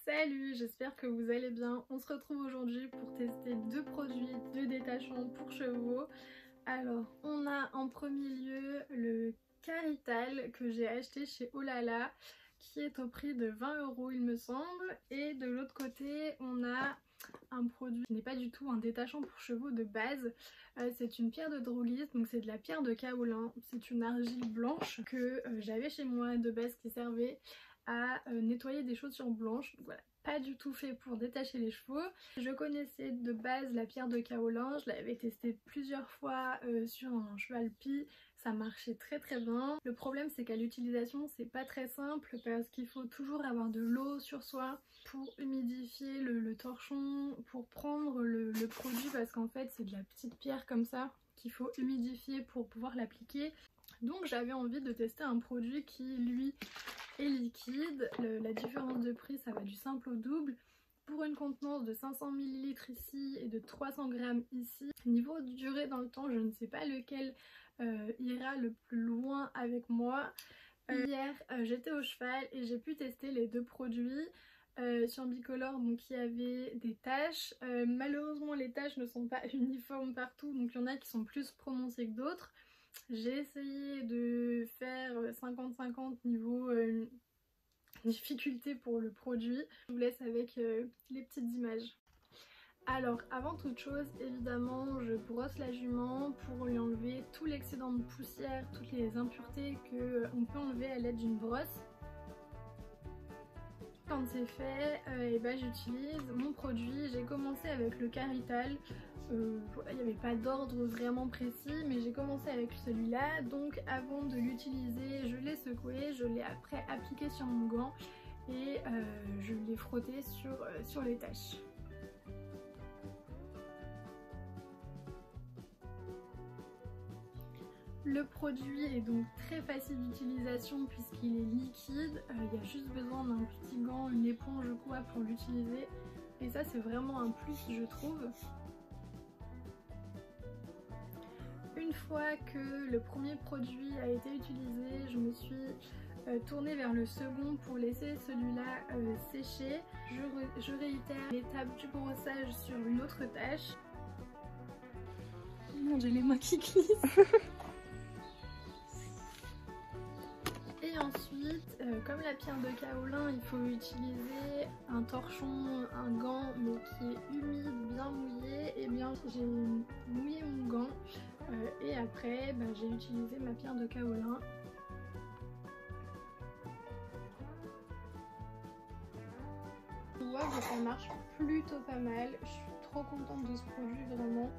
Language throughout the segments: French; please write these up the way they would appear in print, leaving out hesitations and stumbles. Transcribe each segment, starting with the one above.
Salut, j'espère que vous allez bien. On se retrouve aujourd'hui pour tester deux produits de détachement pour chevaux. Alors, on a en premier lieu le Carital que j'ai acheté chez Olala qui est au prix de 20 € il me semble. Et de l'autre côté, on a un produit qui n'est pas du tout un détachant pour chevaux de base. C'est une pierre de drolite, donc c'est de la pierre de kaolin. C'est une argile blanche que j'avais chez moi de base qui servait à nettoyer des chaussures blanches. Donc voilà, pas du tout fait pour détacher les chevaux. Je connaissais de base la pierre de kaolin, je l'avais testée plusieurs fois sur un cheval pie, ça marchait très très bien. Le problème c'est qu'à l'utilisation c'est pas très simple parce qu'il faut toujours avoir de l'eau sur soi pour humidifier le torchon, pour prendre le produit, parce qu'en fait c'est de la petite pierre comme ça qu'il faut humidifier pour pouvoir l'appliquer. Donc j'avais envie de tester un produit qui lui est liquide. La différence de prix ça va du simple au double pour une contenance de 500 ml ici et de 300 g ici. Niveau durée dans le temps, je ne sais pas lequel ira le plus loin avec moi. Hier j'étais au cheval et j'ai pu tester les deux produits sur Bicolore, donc il y avait des taches. Malheureusement les taches ne sont pas uniformes partout, donc il y en a qui sont plus prononcées que d'autres. J'ai essayé de faire 50-50 niveau difficulté pour le produit. Je vous laisse avec les petites images. Alors avant toute chose, évidemment je brosse la jument pour lui enlever tout l'excédent de poussière, toutes les impuretés qu'on peut enlever à l'aide d'une brosse. Quand c'est fait, et ben j'utilise mon produit. J'ai commencé avec le Carital. Il n'y avait pas d'ordre vraiment précis, mais j'ai commencé avec celui-là. Donc avant de l'utiliser, je l'ai secoué, je l'ai après appliqué sur mon gant et je l'ai frotté sur les taches. Le produit est donc très facile d'utilisation puisqu'il est liquide. Il y a juste besoin d'un petit gant, une éponge ou quoi pour l'utiliser. Et ça c'est vraiment un plus je trouve. Une fois que le premier produit a été utilisé, je me suis tournée vers le second pour laisser celui-là sécher. Je réitère l'étape du brossage sur une autre tâche. Mon Dieu, les mains qui glissent. Et ensuite, comme la pierre de kaolin, il faut utiliser un torchon, un gant, mais qui est humide, bien mouillé. Et bien j'ai mouillé mon gant et après j'ai utilisé ma pierre de kaolin. On voit que ça marche plutôt pas mal. Je suis trop contente de ce produit vraiment.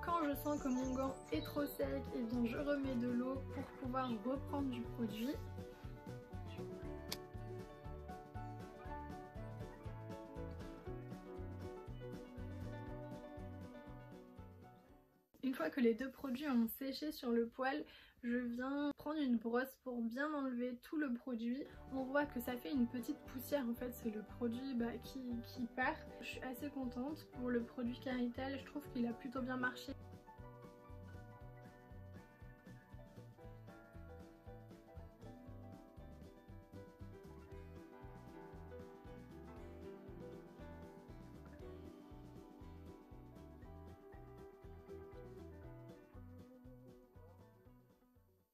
Quand je sens que mon gant est trop sec, et bien je remets de l'eau pour pouvoir reprendre du produit. Une fois que les deux produits ont séché sur le poil, je viens prendre une brosse pour bien enlever tout le produit. On voit que ça fait une petite poussière, en fait c'est le produit qui part. Je suis assez contente pour le produit Carital, je trouve qu'il a plutôt bien marché.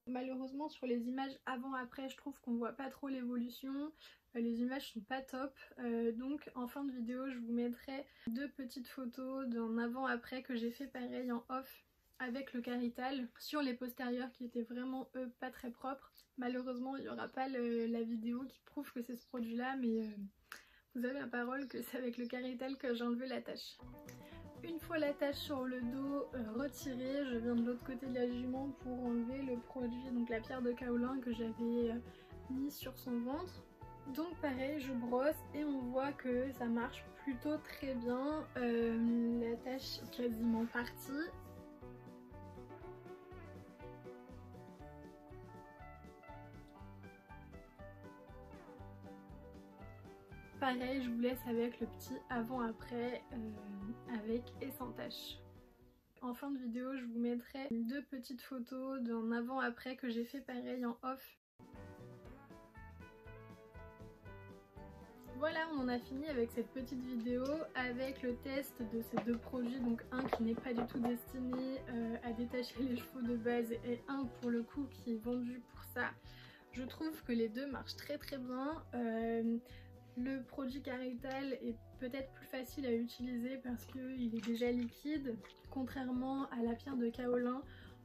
Malheureusement sur les images avant-après je trouve qu'on voit pas trop l'évolution, les images sont pas top, donc en fin de vidéo je vous mettrai deux petites photos d'un avant-après que j'ai fait pareil en off avec le Carital sur les postérieurs qui étaient vraiment eux pas très propres. Malheureusement il n'y aura pas la vidéo qui prouve que c'est ce produit là, mais vous avez ma parole que c'est avec le Carital que j'ai enlevé la tache. Une fois la tache sur le dos retirée, je viens de l'autre côté de la jument pour enlever le produit, donc la pierre de kaolin que j'avais mis sur son ventre. Donc pareil, je brosse et on voit que ça marche plutôt très bien. La tache est quasiment partie. pareil, je vous laisse avec le petit avant-après avec et sans tache. En fin de vidéo, je vous mettrai 2 petites photos d'un avant-après que j'ai fait pareil en off. Voilà, on en a fini avec cette petite vidéo avec le test de ces 2 produits, donc un qui n'est pas du tout destiné à détacher les cheveux de base et un pour le coup qui est vendu pour ça. Je trouve que les deux marchent très bien. Le produit Carital est peut-être plus facile à utiliser parce qu'il est déjà liquide, contrairement à la pierre de kaolin.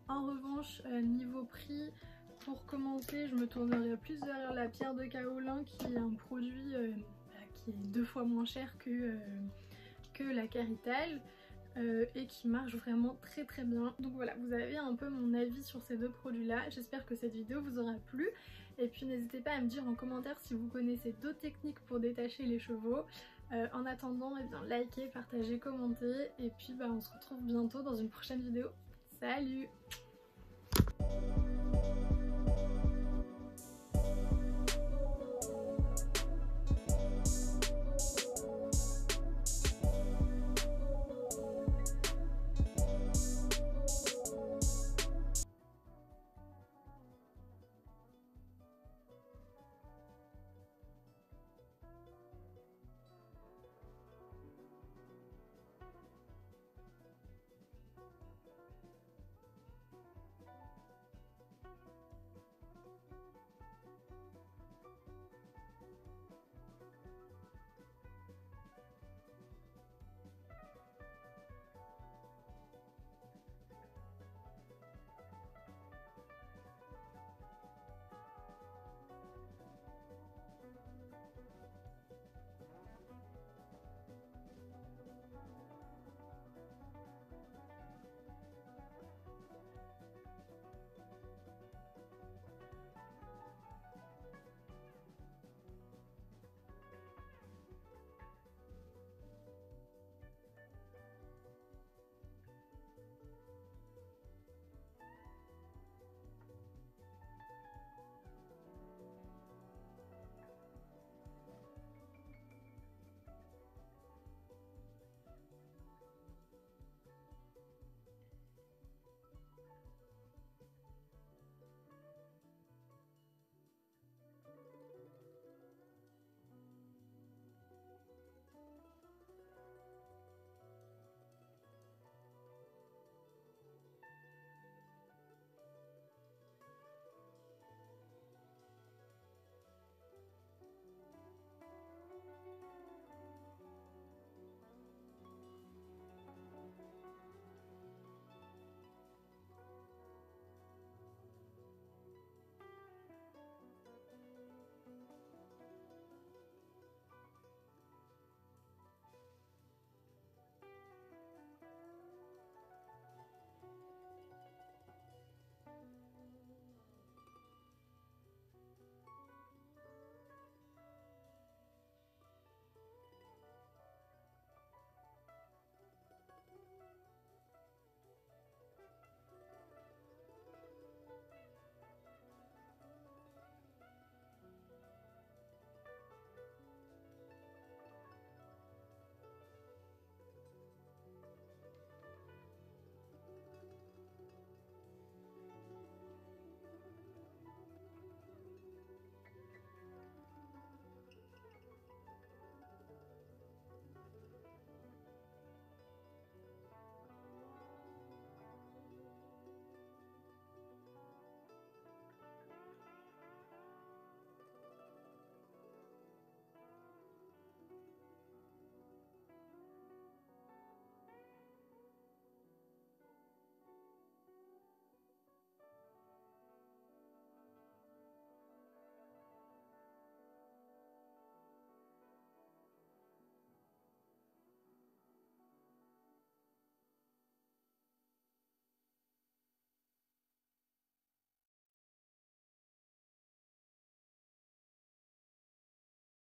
En revanche, niveau prix, pour commencer, je me tournerai plus vers la pierre de kaolin qui est un produit qui est 2 fois moins cher que la Carital et qui marche vraiment très bien. Donc voilà, vous avez un peu mon avis sur ces 2 produits là. J'espère que cette vidéo vous aura plu. Et puis n'hésitez pas à me dire en commentaire si vous connaissez d'autres techniques pour détacher les cheveux. En attendant, eh bien, likez, partagez, commentez. Et puis on se retrouve bientôt dans une prochaine vidéo. Salut!